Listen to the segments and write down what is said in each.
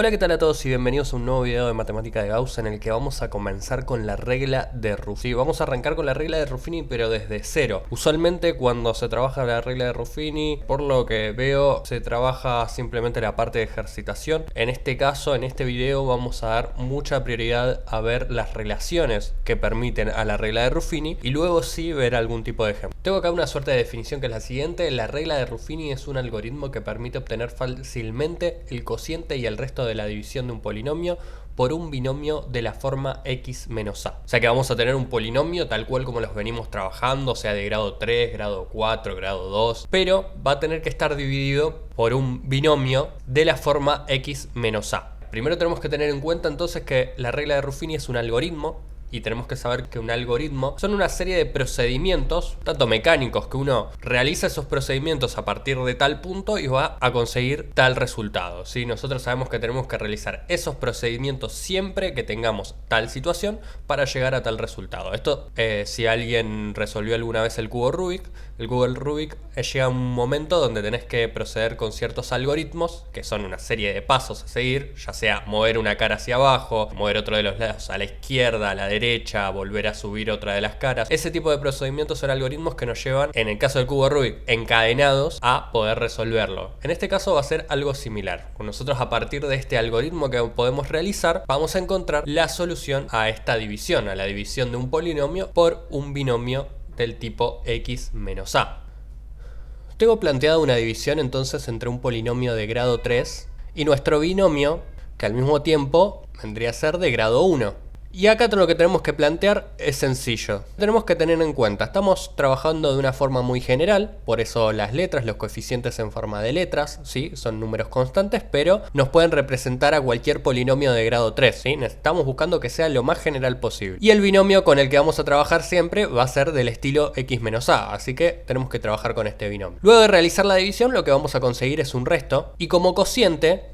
Hola, ¿qué tal a todos y bienvenidos a un nuevo video de Matemática de Gauss en el que vamos a comenzar con la regla de Ruffini. Vamos a arrancar con la regla de Ruffini pero desde cero. Usualmente cuando se trabaja la regla de Ruffini, por lo que veo, se trabaja simplemente la parte de ejercitación. En este caso, en este video, vamos a dar mucha prioridad a ver las relaciones que permiten a la regla de Ruffini y luego sí ver algún tipo de ejemplo. Tengo acá una suerte de definición que es la siguiente. La regla de Ruffini es un algoritmo que permite obtener fácilmente el cociente y el resto de la división de un polinomio por un binomio de la forma x menos a. O sea que vamos a tener un polinomio tal cual como los venimos trabajando, sea de grado 3, grado 4, grado 2, pero va a tener que estar dividido por un binomio de la forma x menos a. Primero tenemos que tener en cuenta entonces que la regla de Ruffini es un algoritmo. Y tenemos que saber que un algoritmo son una serie de procedimientos, tanto mecánicos, que uno realiza esos procedimientos a partir de tal punto y va a conseguir tal resultado, ¿sí? Nosotros sabemos que tenemos que realizar esos procedimientos siempre que tengamos tal situación para llegar a tal resultado. Esto, si alguien resolvió alguna vez el cubo Rubik llega un momento donde tenés que proceder con ciertos algoritmos, que son una serie de pasos a seguir, ya sea mover una cara hacia abajo, mover otro de los lados a la izquierda, a la derecha, volver a subir otra de las caras. Ese tipo de procedimientos son algoritmos que nos llevan, en el caso del cubo Rubik, encadenados a poder resolverlo. En este caso va a ser algo similar. Nosotros, a partir de este algoritmo que podemos realizar, vamos a encontrar la solución a esta división, a la división de un polinomio por un binomio del tipo x menos a. Tengo planteada una división entonces entre un polinomio de grado 3 y nuestro binomio, que al mismo tiempo vendría a ser de grado 1. Y acá lo que tenemos que plantear es sencillo. Tenemos que tener en cuenta, estamos trabajando de una forma muy general, por eso las letras, los coeficientes en forma de letras, ¿sí? Son números constantes, pero nos pueden representar a cualquier polinomio de grado 3, ¿sí? Estamos buscando que sea lo más general posible. Y el binomio con el que vamos a trabajar siempre va a ser del estilo x menos a, así que tenemos que trabajar con este binomio. Luego de realizar la división, lo que vamos a conseguir es un resto, y como cociente,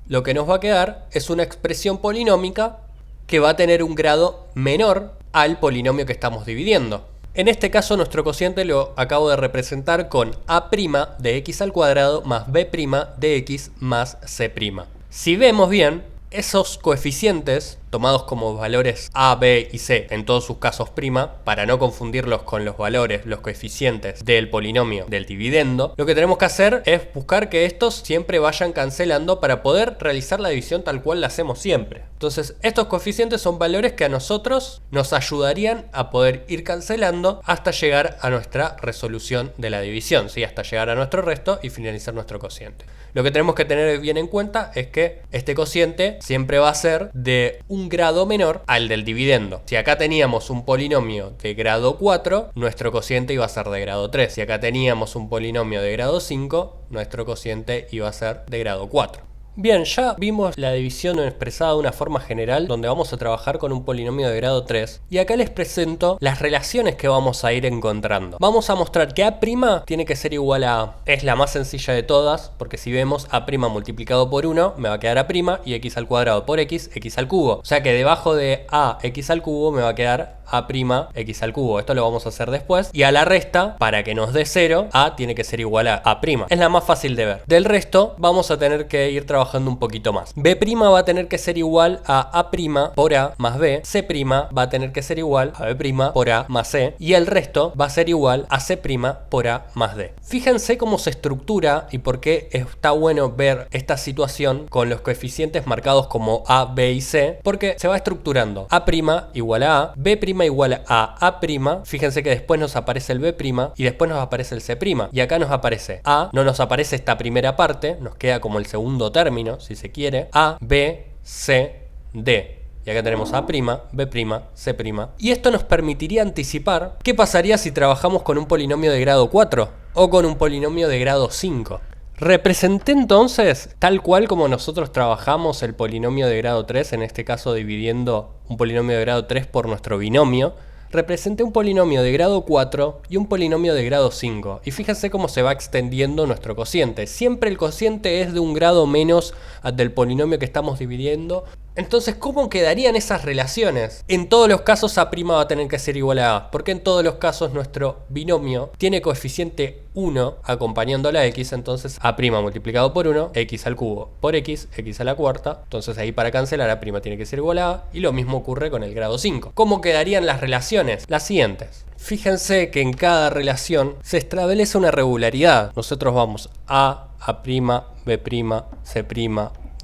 lo que nos va a quedar es una expresión polinómica que va a tener un grado menor al polinomio que estamos dividiendo. En este caso nuestro cociente lo acabo de representar con a' de x al cuadrado más b' de x más c'. Si vemos bien, esos coeficientes tomados como valores a, b y c, en todos sus casos prima, para no confundirlos con los valores, los coeficientes del polinomio del dividendo, lo que tenemos que hacer es buscar que estos siempre vayan cancelando para poder realizar la división tal cual la hacemos siempre. Entonces, estos coeficientes son valores que a nosotros nos ayudarían a poder ir cancelando hasta llegar a nuestra resolución de la división, ¿sí? Hasta llegar a nuestro resto y finalizar nuestro cociente. Lo que tenemos que tener bien en cuenta es que este cociente siempre va a ser de un grado menor al del dividendo. Si acá teníamos un polinomio de grado 4, nuestro cociente iba a ser de grado 3. Si acá teníamos un polinomio de grado 5, nuestro cociente iba a ser de grado 4. Bien, ya vimos la división expresada de una forma general donde vamos a trabajar con un polinomio de grado 3 y acá les presento las relaciones que vamos a ir encontrando. Vamos a mostrar que a' tiene que ser igual a... Es la más sencilla de todas porque si vemos a' multiplicado por 1 me va a quedar a' y x al cuadrado por x al cubo. O sea que debajo de a x al cubo me va a quedar a' x al cubo. Esto lo vamos a hacer después. Y a la resta, para que nos dé 0, a tiene que ser igual a a'. Es la más fácil de ver. Del resto vamos a tener que ir trabajando un poquito más. B' va a tener que ser igual a por a más b. C' va a tener que ser igual a b' por a más c. Y el resto va a ser igual a c' por a más d. Fíjense cómo se estructura y por qué está bueno ver esta situación con los coeficientes marcados como a, b y c. Porque se va estructurando. A' igual a, b' igual a a', fíjense que después nos aparece el b' y después nos aparece el c', y acá nos aparece a, no nos aparece esta primera parte, nos queda como el segundo término, si se quiere, a, b, c, d. Y acá tenemos a', b', c'. Y esto nos permitiría anticipar qué pasaría si trabajamos con un polinomio de grado 4 o con un polinomio de grado 5. Representé entonces, tal cual como nosotros trabajamos el polinomio de grado 3, en este caso dividiendo un polinomio de grado 3 por nuestro binomio, representé un polinomio de grado 4 y un polinomio de grado 5. Y fíjense cómo se va extendiendo nuestro cociente. Siempre el cociente es de un grado menos del polinomio que estamos dividiendo Entonces, ¿cómo quedarían esas relaciones? En todos los casos A' va a tener que ser igual a A, porque en todos los casos nuestro binomio tiene coeficiente 1 acompañando a la X, entonces A' multiplicado por 1, X al cubo por X, X a la cuarta, entonces ahí para cancelar A' tiene que ser igual a A, y lo mismo ocurre con el grado 5. ¿Cómo quedarían las relaciones? Las siguientes. Fíjense que en cada relación se establece una regularidad. Nosotros vamos A', B', C',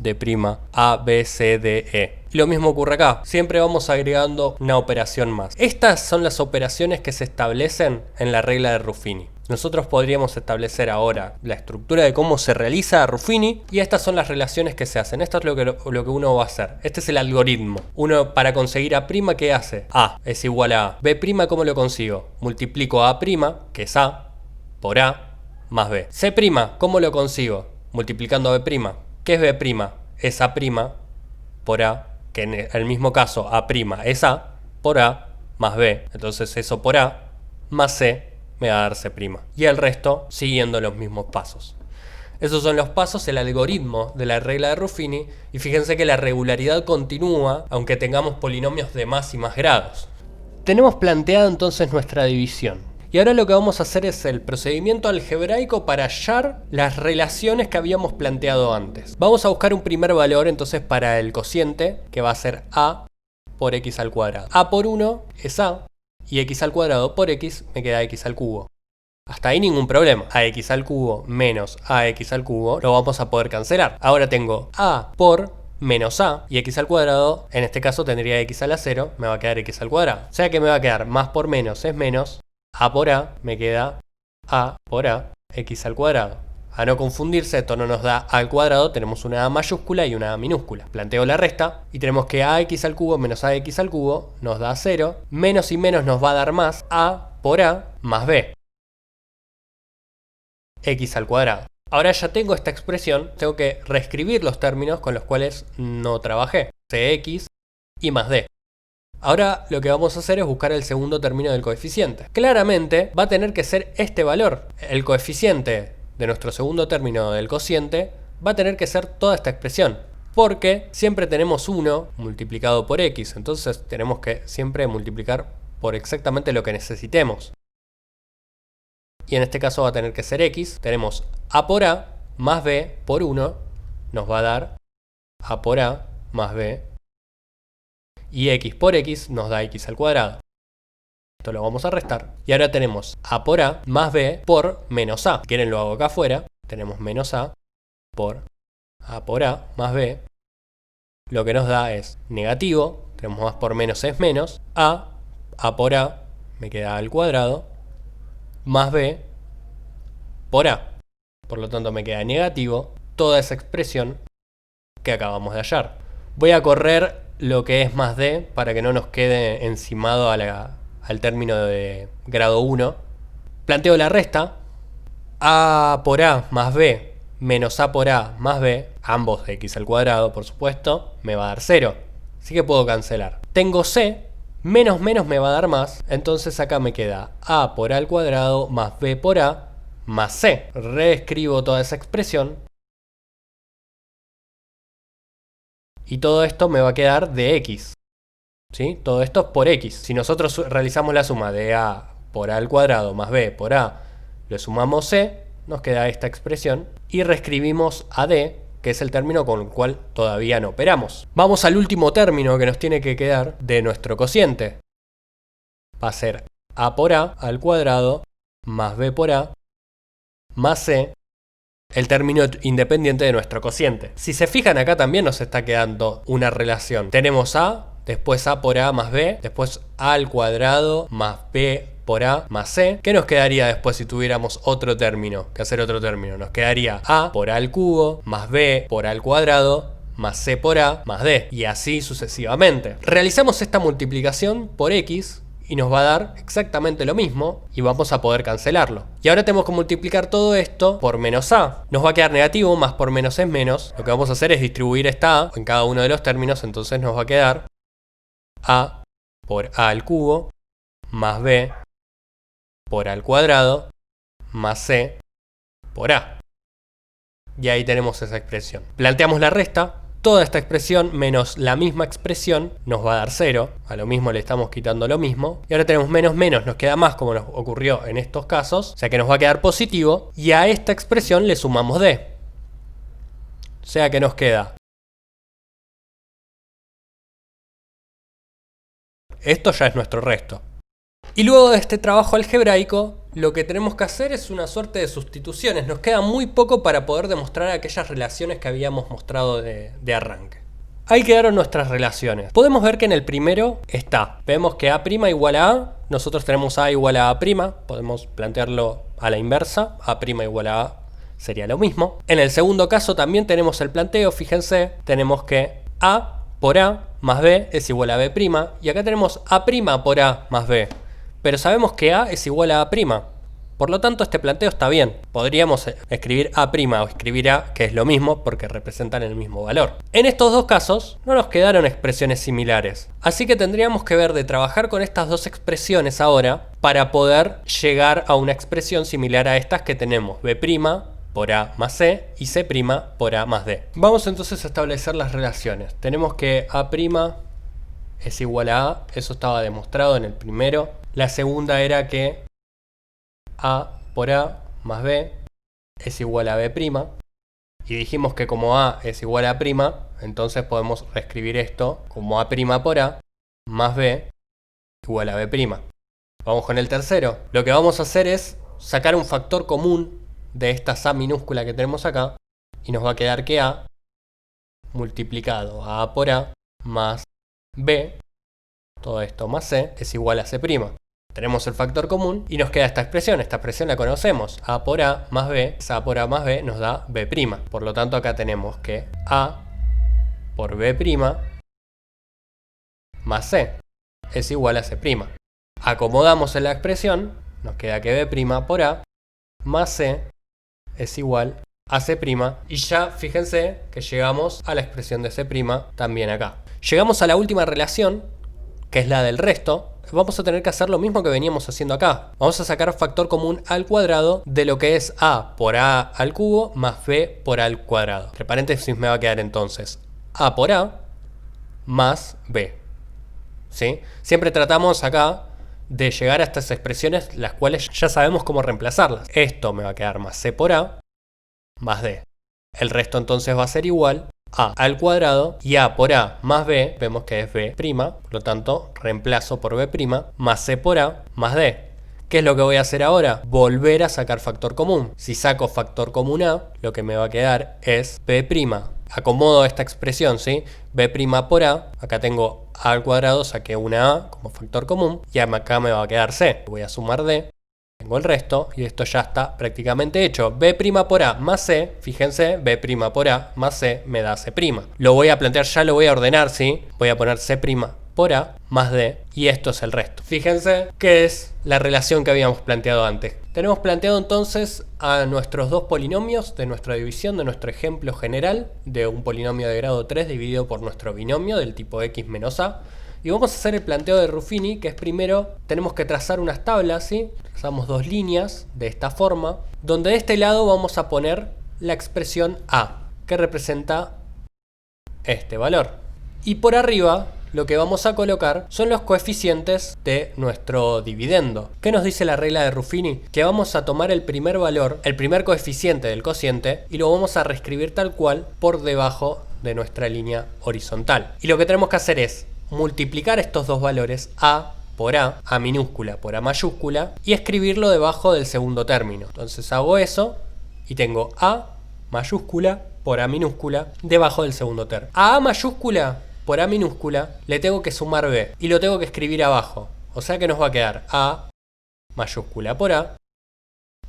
D', A, B, C, D, E. Y lo mismo ocurre acá. Siempre vamos agregando una operación más. Estas son las operaciones que se establecen en la regla de Ruffini. Nosotros podríamos establecer ahora la estructura de cómo se realiza Ruffini y estas son las relaciones que se hacen. Esto es lo que uno va a hacer. Este es el algoritmo. Uno para conseguir A', ¿qué hace? A es igual a A. B', ¿cómo lo consigo? Multiplico A', que es A, por A, más B. C', ¿cómo lo consigo? Multiplicando a B'. ¿Qué es B'? Es A' por A, que en el mismo caso A' es A por A más B. Entonces eso por A más C me va a dar C'. Y el resto siguiendo los mismos pasos. Esos son los pasos, el algoritmo de la regla de Ruffini. Y fíjense que la regularidad continúa aunque tengamos polinomios de más y más grados. Tenemos planteada entonces nuestra división. Y ahora lo que vamos a hacer es el procedimiento algebraico para hallar las relaciones que habíamos planteado antes. Vamos a buscar un primer valor entonces para el cociente, que va a ser A por X al cuadrado. A por 1 es A, y X al cuadrado por X me queda X al cubo. Hasta ahí ningún problema. AX al cubo menos AX al cubo lo vamos a poder cancelar. Ahora tengo A por menos A y X al cuadrado, en este caso tendría X a la 0, me va a quedar X al cuadrado. O sea que me va a quedar más por menos es menos. A por A me queda A por A, X al cuadrado. A no confundirse, esto no nos da A al cuadrado, tenemos una A mayúscula y una A minúscula. Planteo la resta y tenemos que AX al cubo menos AX al cubo nos da 0. Menos y menos nos va a dar más A por A más B. X al cuadrado. Ahora ya tengo esta expresión, tengo que reescribir los términos con los cuales no trabajé. Cx y más D. Ahora lo que vamos a hacer es buscar el segundo término del coeficiente. Claramente va a tener que ser este valor. El coeficiente de nuestro segundo término del cociente va a tener que ser toda esta expresión. Porque siempre tenemos 1 multiplicado por x. Entonces tenemos que siempre multiplicar por exactamente lo que necesitemos. Y en este caso va a tener que ser x. Tenemos a por a más b por 1 nos va a dar a por a más b. Y x por x nos da x al cuadrado. Esto lo vamos a restar. Y ahora tenemos a por a más b por menos a. Si quieren lo hago acá afuera. Tenemos menos a por a más b. Lo que nos da es negativo. Tenemos más por menos es menos. A por a me queda al cuadrado. Más b por a. Por lo tanto me queda negativo toda esa expresión que acabamos de hallar. Voy a correr lo que es más d para que no nos quede encimado al término de grado 1. Planteo la resta. A por a más b menos a por a más b, ambos de x al cuadrado por supuesto, me va a dar 0. Así que puedo cancelar. Tengo c, menos menos me va a dar más, entonces acá me queda a por a al cuadrado más b por a más c. Reescribo toda esa expresión. Y todo esto me va a quedar de x. ¿Sí? Todo esto es por x. Si nosotros realizamos la suma de a por a al cuadrado más b por a, le sumamos c, nos queda esta expresión. Y reescribimos a d, que es el término con el cual todavía no operamos. Vamos al último término que nos tiene que quedar de nuestro cociente. Va a ser a por a al cuadrado más b por a más c, el término independiente de nuestro cociente. Si se fijan acá también nos está quedando una relación. Tenemos a, después a por a más b, después a al cuadrado más b por a más c. ¿Qué nos quedaría después si tuviéramos otro término? Que hacer otro término. Nos quedaría a por a al cubo más b por a al cuadrado más c por a más d. Y así sucesivamente. Realizamos esta multiplicación por x y nos va a dar exactamente lo mismo y vamos a poder cancelarlo. Y ahora tenemos que multiplicar todo esto por menos a. Nos va a quedar negativo, más por menos es menos. Lo que vamos a hacer es distribuir esta a en cada uno de los términos, entonces nos va a quedar a por a al cubo más b por a al cuadrado más c por a. Y ahí tenemos esa expresión. Planteamos la resta. Toda esta expresión menos la misma expresión nos va a dar 0. A lo mismo le estamos quitando lo mismo. Y ahora tenemos menos menos, nos queda más como nos ocurrió en estos casos. O sea que nos va a quedar positivo. Y a esta expresión le sumamos d. O sea que nos queda. Esto ya es nuestro resto. Y luego de este trabajo algebraico, lo que tenemos que hacer es una suerte de sustituciones. Nos queda muy poco para poder demostrar aquellas relaciones que habíamos mostrado de arranque. Ahí quedaron nuestras relaciones. Podemos ver que en el primero está. Vemos que A' igual a A. Nosotros tenemos A igual a A'. Podemos plantearlo a la inversa. A' igual a A sería lo mismo. En el segundo caso también tenemos el planteo. Fíjense, tenemos que A por A más B es igual a B'. Y acá tenemos A' por A más B. Pero sabemos que A es igual a A'. Por lo tanto, este planteo está bien. Podríamos escribir A' o escribir A, que es lo mismo porque representan el mismo valor. En estos dos casos no nos quedaron expresiones similares. Así que tendríamos que ver de trabajar con estas dos expresiones ahora para poder llegar a una expresión similar a estas que tenemos. B' por A más C y C' por A más D. Vamos entonces a establecer las relaciones. Tenemos que A' es igual a A. Eso estaba demostrado en el primero. La segunda era que A por A más B es igual a B'. Y dijimos que como A es igual a A', entonces podemos reescribir esto como A' por A más B igual a B'. Vamos con el tercero. Lo que vamos a hacer es sacar un factor común de esta A minúscula que tenemos acá. Y nos va a quedar que A multiplicado a A por A más B, todo esto más C, es igual a C'. Tenemos el factor común y nos queda esta expresión. Esta expresión la conocemos. A por A más B, A por A más B nos da B'. Por lo tanto acá tenemos que A por B' más C es igual a C'. Acomodamos en la expresión, nos queda que B' por A más C es igual a C'. Y ya fíjense que llegamos a la expresión de C' también acá. Llegamos a la última relación, que es la del resto. Vamos a tener que hacer lo mismo que veníamos haciendo acá. Vamos a sacar factor común al cuadrado de lo que es A por A al cubo más B por A al cuadrado. Entre paréntesis me va a quedar entonces A por A más B. ¿Sí? Siempre tratamos acá de llegar a estas expresiones las cuales ya sabemos cómo reemplazarlas. Esto me va a quedar más C por A más D. El resto entonces va a ser igual A al cuadrado y A por A más B, vemos que es B', por lo tanto reemplazo por B' más C por A más D. ¿Qué es lo que voy a hacer ahora? Volver a sacar factor común. Si saco factor común A, lo que me va a quedar es B'. Acomodo esta expresión, ¿sí? B' por A, acá tengo A al cuadrado, saqué una A como factor común y acá me va a quedar C. Voy a sumar D. Tengo el resto y esto ya está prácticamente hecho. B' por A más C, fíjense, B' por A más C me da C'. Lo voy a plantear, ya lo voy a ordenar, ¿sí? Voy a poner C' por A más D y esto es el resto. Fíjense que es la relación que habíamos planteado antes. Tenemos planteado entonces a nuestros dos polinomios de nuestra división, de nuestro ejemplo general de un polinomio de grado 3 dividido por nuestro binomio del tipo x menos a. Y vamos a hacer el planteo de Ruffini, que es primero, tenemos que trazar unas tablas, ¿sí? Trazamos dos líneas de esta forma, donde de este lado vamos a poner la expresión a, que representa este valor. Y por arriba, lo que vamos a colocar son los coeficientes de nuestro dividendo. ¿Qué nos dice la regla de Ruffini? Que vamos a tomar el primer valor, el primer coeficiente del cociente, y lo vamos a reescribir tal cual por debajo de nuestra línea horizontal. Y lo que tenemos que hacer es multiplicar estos dos valores A por A minúscula por A mayúscula y escribirlo debajo del segundo término. Entonces hago eso y tengo A mayúscula por A minúscula debajo del segundo término. A A mayúscula por A minúscula le tengo que sumar B y lo tengo que escribir abajo. O sea que nos va a quedar A mayúscula por A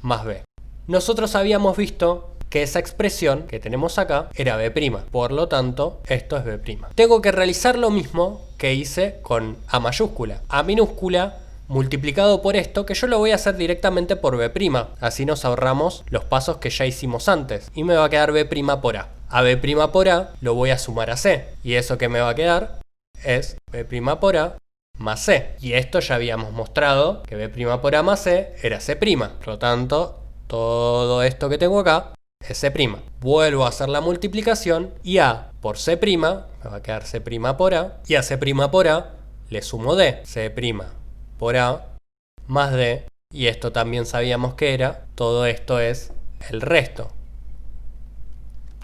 más B. Nosotros habíamos visto que esa expresión que tenemos acá era B'. Por lo tanto, esto es B'. Tengo que realizar lo mismo que hice con A mayúscula. A minúscula multiplicado por esto, que yo lo voy a hacer directamente por B'. Así nos ahorramos los pasos que ya hicimos antes. Y me va a quedar B' por A. A B' por A lo voy a sumar a C. Y eso que me va a quedar es B' por A más C. Y esto ya habíamos mostrado que B' por A más C era C'. Por lo tanto, todo esto que tengo acá es C'. Vuelvo a hacer la multiplicación y A por C', me va a quedar C' por A, y a C' por A le sumo D, C' por A más D, y esto también sabíamos que era, todo esto es el resto,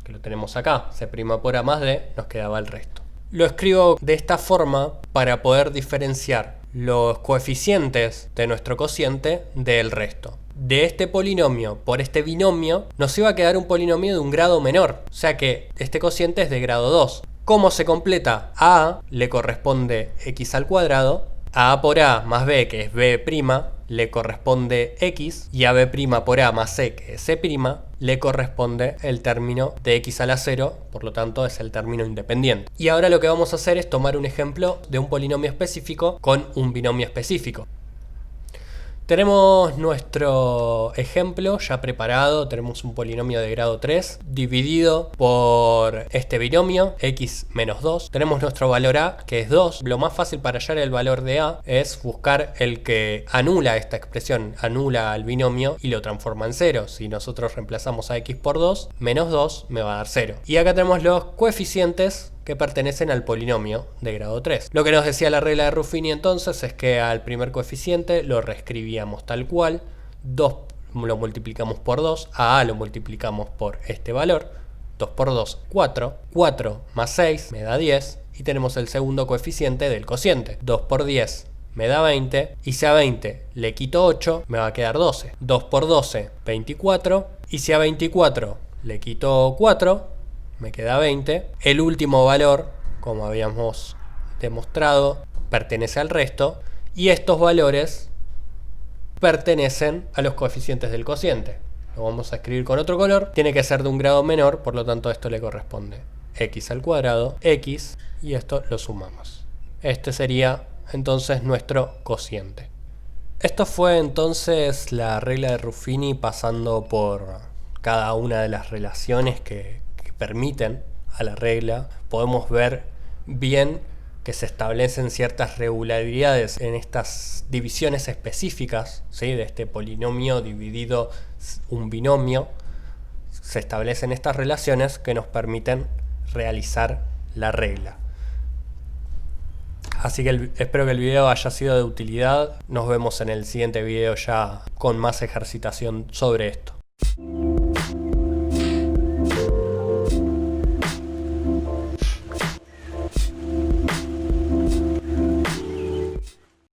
que lo tenemos acá, C' por A más D, nos quedaba el resto. Lo escribo de esta forma para poder diferenciar los coeficientes de nuestro cociente del resto. De este polinomio por este binomio nos iba a quedar un polinomio de un grado menor, o sea que este cociente es de grado 2. ¿Cómo se completa? A le corresponde x al cuadrado, a A por A más B, que es B', le corresponde x, y a B' por A más C, que es C', le corresponde el término de x a la 0, por lo tanto es el término independiente. Y ahora lo que vamos a hacer es tomar un ejemplo de un polinomio específico con un binomio específico. Tenemos nuestro ejemplo ya preparado, tenemos un polinomio de grado 3 dividido por este binomio, x menos 2. Tenemos nuestro valor a, que es 2. Lo más fácil para hallar el valor de a es buscar el que anula esta expresión, anula al binomio y lo transforma en 0. Si nosotros reemplazamos a x por 2, menos 2 me va a dar 0. Y acá tenemos los coeficientes que pertenecen al polinomio de grado 3. Lo que nos decía la regla de Ruffini entonces es que al primer coeficiente lo reescribíamos tal cual, 2 lo multiplicamos por 2, a lo multiplicamos por este valor, 2 por 2, 4, 4 más 6 me da 10, y tenemos el segundo coeficiente del cociente, 2 por 10 me da 20, y si a 20 le quito 8 me va a quedar 12, 2 por 12, 24, y si a 24 le quito 4, me queda 20. El último valor, como habíamos demostrado, pertenece al resto, y estos valores pertenecen a los coeficientes del cociente. Lo vamos a escribir con otro color. Tiene que ser de un grado menor, por lo tanto esto le corresponde x al cuadrado, x, y esto lo sumamos. Este sería entonces nuestro cociente. Esto fue entonces la regla de Ruffini, pasando por cada una de las relaciones que permiten a la regla. Podemos ver bien que se establecen ciertas regularidades en estas divisiones específicas, ¿sí? De este polinomio dividido un binomio. Se establecen estas relaciones que nos permiten realizar la regla. Así que espero que el video haya sido de utilidad. Nos vemos en el siguiente video ya con más ejercitación sobre esto.